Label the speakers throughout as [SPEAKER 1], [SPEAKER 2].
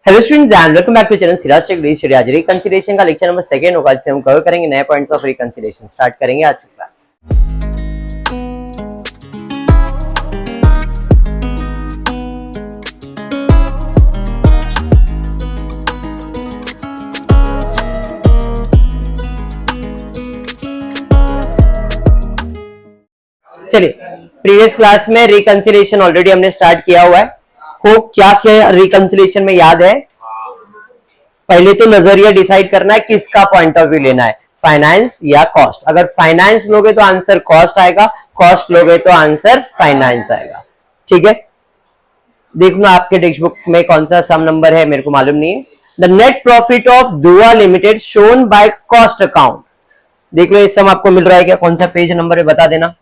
[SPEAKER 1] Hello students and welcome back to channel Siraj tech degree. आज reconciliation का lecture number 2 होगा, जिसे हम कवर करेंगे नए पॉइंट्स ऑफ रिकंसिलिएशन। स्टार्ट करेंगे आज की क्लास। चलिए, प्रीवियस क्लास में रिकंसिलिएशन ऑलरेडी हमने स्टार्ट किया हुआ है। को क्या क्या रिकंसिलिएशन में याद है? पहले तो नजरिया डिसाइड करना है किसका पॉइंट ऑफ व्यू लेना है, फाइनेंस या कॉस्ट। अगर फाइनेंस लोगे तो आंसर कॉस्ट आएगा, कॉस्ट लोगे तो आंसर फाइनेंस आएगा। ठीक है, देखना आपके टेक्स्ट बुक में कौन सा सम नंबर है, मेरे को मालूम नहीं है। द नेट प्रॉफिट ऑफ दुआ limited shown by cost account. देख लो ये सम आपको मिल रहा है क्या? कौन सा पेज नंबर है बता देना।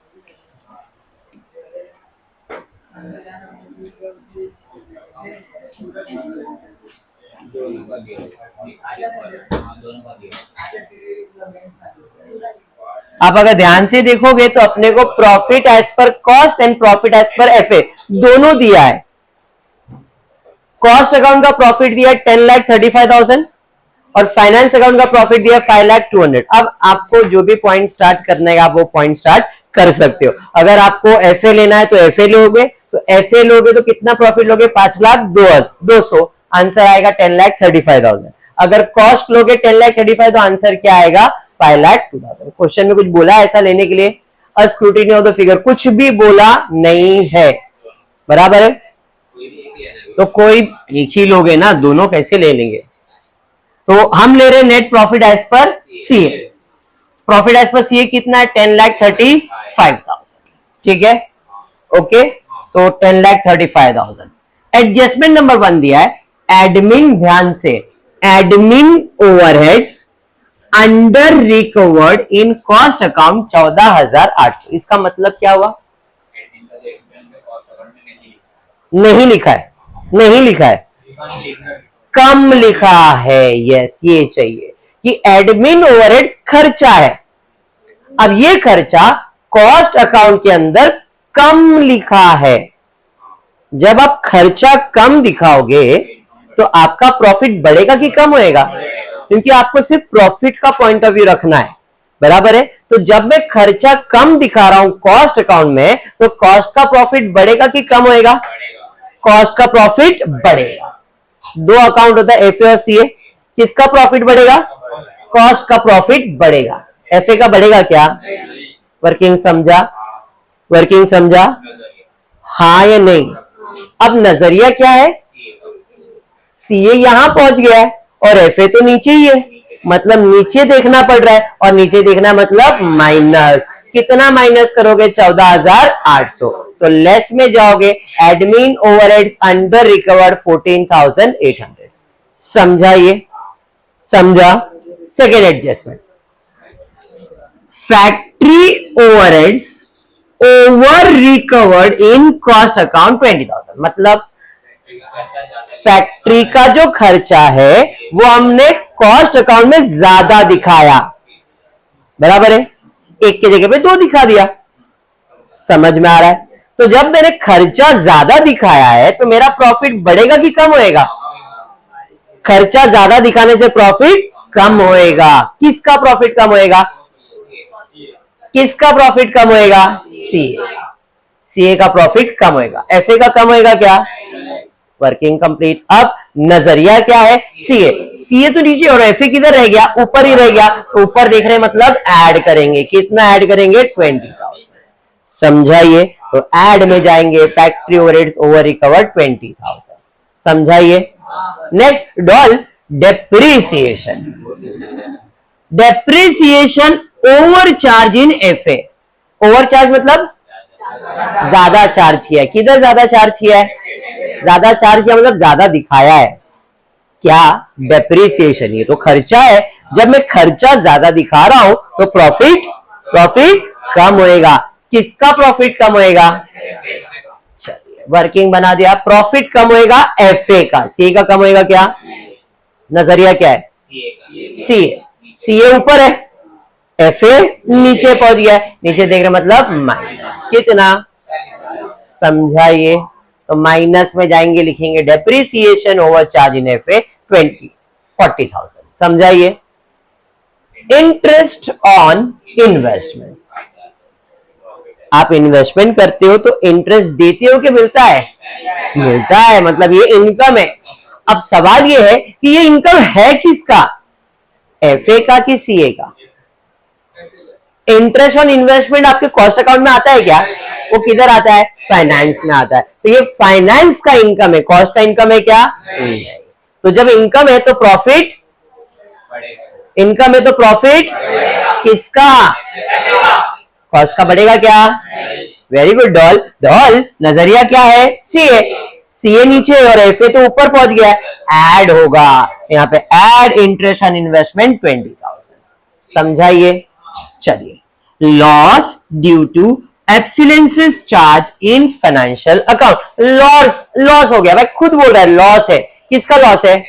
[SPEAKER 1] आप अगर ध्यान से देखोगे तो अपने को profit as per cost and profit as per FA दोनों दिया है। कॉस्ट अकाउंट का प्रॉफिट दिया है 10,35,000 और फाइनेंस अकाउंट का प्रॉफिट दिया है 5,200,000। अब आपको जो भी पॉइंट स्टार्ट करना है आप वो पॉइंट स्टार्ट कर सकते हो। अगर आपको एफए लेना है तो एफए लोगे, तो एफए लोगे तो कितना प्रॉफिट लोगे? 5,02,200। आंसर आएगा 10,35,000। अगर कॉस्ट लोगे 10,35,000 तो आंसर क्या आएगा? 5,02,000। क्वेश्चन में कुछ बोला है ऐसा लेने के लिए? स्क्रूटिनी ऑफ द फिगर कुछ भी बोला नहीं है, बराबर है। तो कोई एक ही लोगे ना, दोनों कैसे ले लेंगे? तो हम ले रहे net profit as per CA. Profit as per CA कितना है? 10,35,000। ठीक है, ओके। तो 10,35,000। एडजस्टमेंट नंबर 1 दिया है एडमिन, ध्यान से, admin overheads under recovered in cost account 14,800। इसका मतलब क्या हुआ? नहीं लिखा है, नहीं लिखा है, कम लिखा है। यस, ये चाहिए कि एडमिन ओवरहेड्स खर्चा है। अब ये खर्चा कॉस्ट अकाउंट के अंदर कम लिखा है। जब आप खर्चा कम दिखाओगे तो आपका प्रॉफिट बढ़ेगा कि कम होएगा? क्योंकि आपको सिर्फ प्रॉफिट का पॉइंट ऑफ व्यू रखना है, बराबर है। तो जब मैं खर्चा कम दिखा रहा हूं कॉस्ट अकाउंट में, तो कॉस्ट का प्रॉफिट बढ़ेगा कि कम होएगा? कॉस्ट का प्रॉफिट बढ़ेगा। दो अकाउंट होता है, एफए और सीए। किसका प्रॉफिट बढ़ेगा? कॉस्ट का प्रॉफिट बढ़ेगा। एफए का बढ़ेगा क्या? वर्किंग समझा? वर्किंग समझा? हाँ या नहीं? अब नजरिया क्या है? सीए यहां पहुंच गया है और एफए तो नीचे ही है, मतलब नीचे देखना पड़ रहा है। और नीचे देखना मतलब माइनस। कितना माइनस करोगे? 14,800। तो लेस में जाओगे, एडमिन ओवरहेड्स अंडर रिकवर्ड 14,800। समझा? ये समझा? Second adjustment, factory overheads over recovered in cost account 20,000। मतलब फैक्ट्री का जो खर्चा है वो हमने कॉस्ट अकाउंट में ज्यादा दिखाया, बराबर है। एक की जगह पे 2 दिखा दिया। समझ में आ रहा है? तो जब मैंने खर्चा ज्यादा दिखाया है तो मेरा प्रॉफिट बढ़ेगा कि कम होएगा? खर्चा ज्यादा दिखाने से प्रॉफिट कम होएगा। किसका प्रॉफिट कम होएगा? किसका प्रॉफिट कम होएगा? सीए। सीए का प्रॉफिट कम होएगा। एफए का कम होएगा क्या? Working complete. अब नजरिया क्या है? सीए। सीए तो नीचे और एफए किधर रह गया? ऊपर ही रह गया। ऊपर देख रहे मतलब ऐड करेंगे। कितना ऐड करेंगे? 20,000। समझाइए? तो ऐड में जाएंगे, फैक्ट्री ओवरहेड्स ओवर रिकवर्ड 20,000। समझाइए? Next doll depreciation. Depreciation over charge in FA. Over charge मतलब ज्यादा चार्ज किया है। किधर ज्यादा चार्ज किया है? ज्यादा चार्ज किया मतलब ज्यादा दिखाया है। क्या? डेप्रिसिएशन। ये तो खर्चा है। जब मैं खर्चा ज्यादा दिखा रहा हूं तो प्रॉफिट कम होएगा। किसका प्रॉफिट कम होएगा? चलिए, वर्किंग बना दिया। प्रॉफिट कम होएगा एफए का। सी का कम होएगा क्या? नजरिया क्या है? सीए। सीए ऊपर है, एफए नीचे पहुंच गया। नीचे देख रहे मतलब माइनस। कितना? समझाइए? तो माइनस में जाएंगे, लिखेंगे depreciation over charge in F A 40,000। समझाइए। इंटरेस्ट ऑन इन्वेस्टमेंट, आप इन्वेस्टमेंट करते हो तो इंटरेस्ट देते हो कि मिलता है? मिलता है, मतलब ये इनकम है। अब सवाल ये है कि ये इनकम है किसका, एफए का कि सीए का? इंटरेस्ट ऑन इन्वेस्टमेंट आपके कॉस्ट अकाउंट में आता है क्या? वो किधर आता है? फाइनेंस में आता है। तो ये फाइनेंस का इनकम है, कॉस्ट का इनकम है क्या? नहीं। तो जब इनकम है तो प्रॉफिट, इनकम है तो प्रॉफिट किसका? कॉस्ट का बढ़ेगा क्या? Very good doll. डॉल नजरिया क्या है? सीए। सीए नीचे और एफए तो ऊपर पहुंच गया, ऐड होगा यहाँ पे, ऐड इंटरेस्ट ऑन इन्वेस्टमेंट 20,000। समझाइए। चलिए, loss due to obsolescence charge in financial account. Loss, loss हो गया भाई, खुद बोल रहा है लॉस है। किसका लॉस है?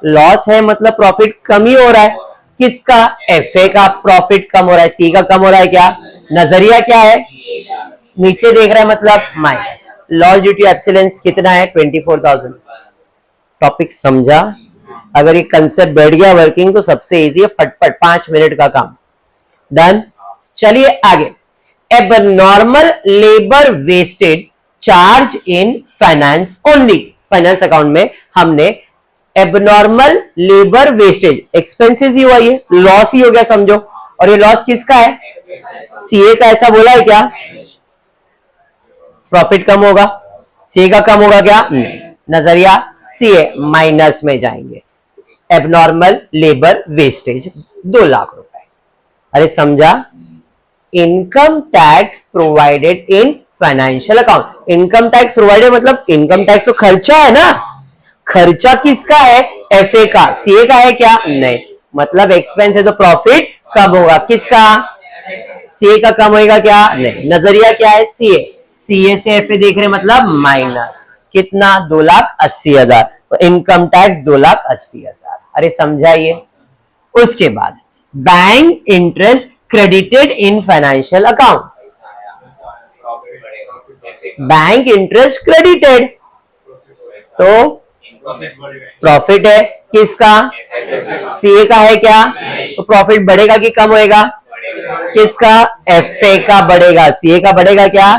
[SPEAKER 1] लॉस है मतलब प्रॉफिट कम ही हो रहा है। किसका? एफए का प्रॉफिट कम हो रहा है, सी का कम हो रहा है क्या? नजरिया क्या है? नीचे देख रहा है मतलब माइनस। लॉस ड्यू टू एब्सिलेंस कितना है? 24,000। टॉपिक समझा? अगर ये कंसेप्ट बैठ गया वर्किंग तो सबसे इजी है, फटफट 5 मिनट का काम डन। चलिए आगे। Abnormal labour wastage charge in finance only. Finance account में हमने एबनॉर्मल लेबर वेस्टेज, एक्सपेंसेस ही हुआ, ये लॉस ही हो गया समझो। और ये लॉस किसका है? सीए का। ऐसा बोला है क्या? प्रॉफिट कम होगा, सीए का कम होगा क्या? नहीं। नजरिया सीए, माइनस में जाएंगे। एबनॉर्मल लेबर वेस्टेज 2 लाख रुपए। अरे समझा? Income tax provided in financial account. Income tax provided मतलब इनकम टैक्स तो खर्चा है ना। खर्चा किसका है? एफए का। सीए का है क्या? नहीं। मतलब एक्सपेंस है तो प्रॉफिट कम होगा। किसका? सीए का कम होगा क्या? नहीं। नजरिया क्या है? सीए। सीए से एफए देख रहे मतलब माइनस। कितना? 2,80,000। तो इनकम टैक्स 2,80,000। अरे समझाइए। उसके बाद bank interest credited in financial account. Bank interest credited तो प्रॉफिट है। किसका? सीए का है क्या? तो प्रॉफिट बढ़ेगा कि कम होएगा? किसका? एफए का बढ़ेगा। सीए का बढ़ेगा क्या?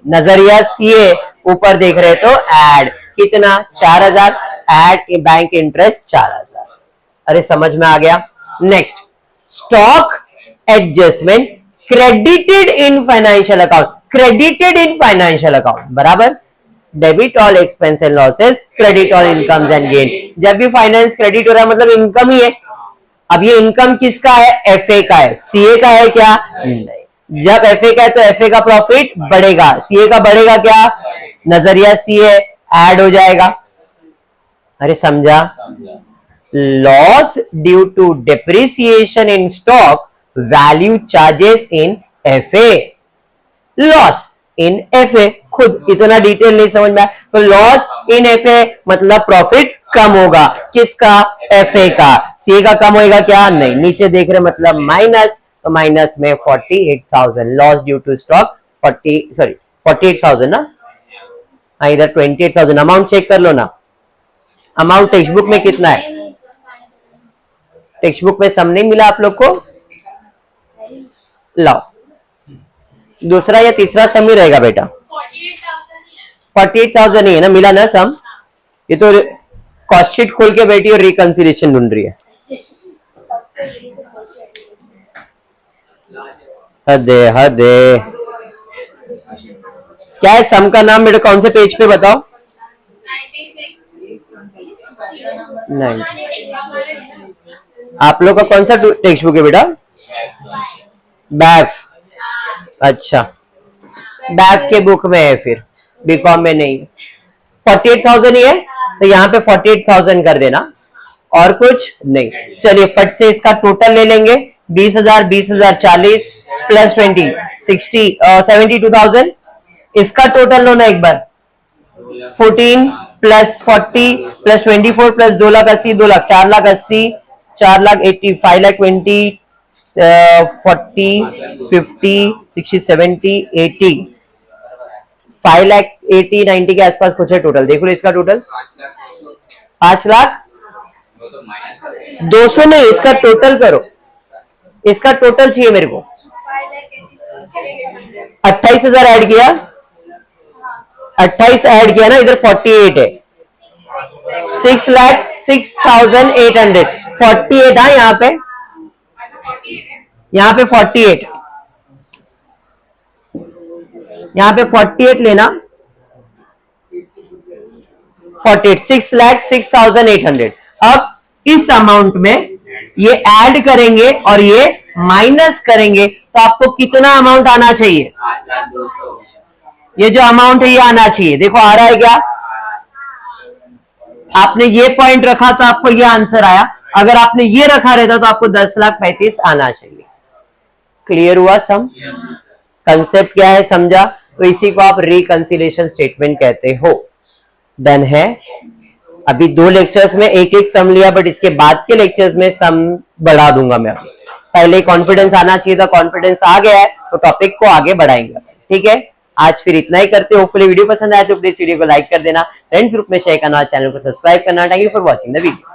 [SPEAKER 1] नजरिया सीए। ऊपर देख रहे तो ऐड कितना? 4,000। Add bank interest 4,000। अरे समझ में आ गया। Next, stock adjustment credited in financial account. Credited in financial account बराबर debit all expense and losses, credit all incomes and gain. जब भी फाइनेंस क्रेडिट हो रहा है मतलब इनकम ही है। अब ये इनकम किसका है? एफए का है। सीए का है क्या? नहीं। जब एफए का है तो एफए का प्रॉफिट बढ़ेगा, सीए का बढ़ेगा क्या? नजरिया सीए, ऐड हो जाएगा। अरे समझा? Loss due to depreciation in stock value charges in FA. Loss in FA, खुद इतना डिटेल नहीं समझ में आया तो लॉस इन एफए मतलब प्रॉफिट कम होगा। किसका? एफए का। सीए का कम होगा क्या? नहीं। नीचे देख रहे मतलब माइनस, तो माइनस में 48,000। लॉस ड्यू टू स्टॉक 48,000 ना। हाँ इधर 28,000। अमाउंट चेक कर लो ना। अमाउंट टेक्स्ट बुक में कितना है? टेक्स्ट बुक में सम नहीं मिला आप लोग को? लाओ, दूसरा या तीसरा सम ही रहेगा बेटा। 48,000 ही है ना, मिला ना सम? ये तो कॉस्ट शीट खोल के बैठी और रिकंसिलिएशन ढूंढ रही है। हदे हदे। क्या है सम का नाम बेटा? कौन से पेज पे बताओ? 90। आप लोग का कौन सा टेक्स्ट बुक है बेटा? बैफ। अच्छा, बैफ के बुक में है, फिर बीकॉम में नहीं। 48,000 ही है तो यहाँ पे 48,000 कर देना, और कुछ नहीं। चलिए फट से इसका टोटल ले लेंगे। 20,000 20,000 40 प्लस 20 60 72,000। इसका टोटल लो ना एक बार। 14 प्लस 40 प्लस 24 प्लस 2,80,000 2,00,000 4,80,000 4,80,000 5,20,000 40 50 60 70 80 5,80,90 के आसपास कुछ है टोटल। देखो इसका टोटल 5,02,00,000 नहीं, इसका टोटल करो, इसका टोटल चाहिए मेरे को। 28,000 ऐड किया, 28 ऐड किया ना, इधर 48 है, 6,06,800 48। हाँ यहाँ पे 48, यहाँ पे 48 लेना, 48 6,06,800। अब इस अमाउंट में ये ऐड करेंगे और ये माइनस करेंगे तो आपको कितना अमाउंट आना चाहिए? ये जो अमाउंट है ये आना चाहिए। देखो आ रहा है क्या? आपने ये पॉइंट रखा तो आपको ये आंसर आया, अगर आपने ये रखा रहता तो आपको 10,35,000 आना चाहिए। क्लियर हुआ सम? कंसेप्ट क्या है समझा? तो इसी को आप रिकंसिलिएशन स्टेटमेंट कहते हो। डन है। अभी 2 लेक्चर्स में एक एक सम लिया, बट इसके बाद के लेक्चर्स में सम बढ़ा दूंगा मैं। पहले कॉन्फिडेंस आना चाहिए था, कॉन्फिडेंस आ गया है तो टॉपिक को आगे बढ़ाएंगे। ठीक है, आज फिर इतना ही करते हो। होपफुली वीडियो पसंद आया तो प्लीज वीडियो को लाइक कर देना, फ्रेंड ग्रुप में शेयर करना, चैनल को सब्सक्राइब करना। Thank you for watching the video.